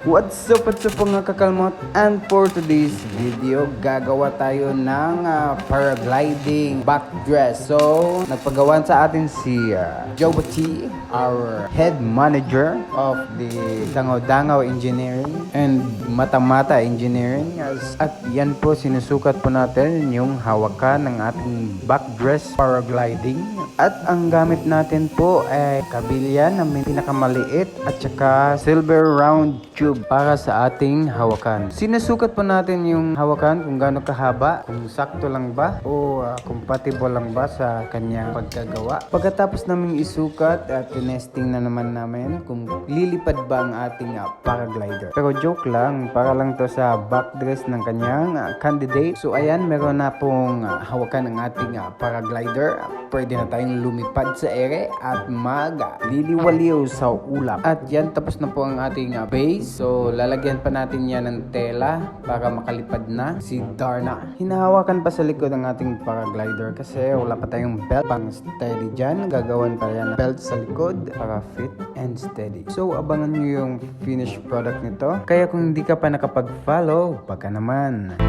What's up mga kakalmot? And for today's video, gagawa tayo ng paragliding backdress. So, nagpagawan sa atin si Jobati, our head manager of the Dangaw Engineering and Mata Engineering. At yan po, sinusukat po natin yung hawakan ng ating backdress paragliding. At ang gamit natin po ay kabilya na may pinakamaliit at saka silver round tube para sa ating hawakan. Sinusukat po natin yung hawakan kung gaano kahaba, kung sakto lang ba o compatible lang ba sa kanyang pagkagawa. Pagkatapos namin isukat at tinesting na naman namin kung lilipad ba ang ating paraglider. Pero joke lang, para lang to sa backdress ng kanyang candidate. So ayan, meron na pong hawakan ng ating paraglider. Pwede na tayong lumipad sa ere at magliliwaliw sa ulap. At yan, tapos na po ang ating base. So lalagyan pa natin yan ng tela para makalipad na si Darna. Hinahawakan pa sa likod ng ating paraglider kasi wala pa tayong belt pang steady dyan. Gagawan pa yan ng belt sa likod para fit and steady. So abangan nyo yung finished product nito. Kaya kung hindi ka pa nakapag-follow, baka naman.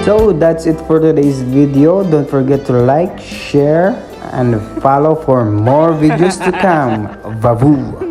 So that's it for today's video. Don't forget to like, share, and follow for more videos to come. Vavu!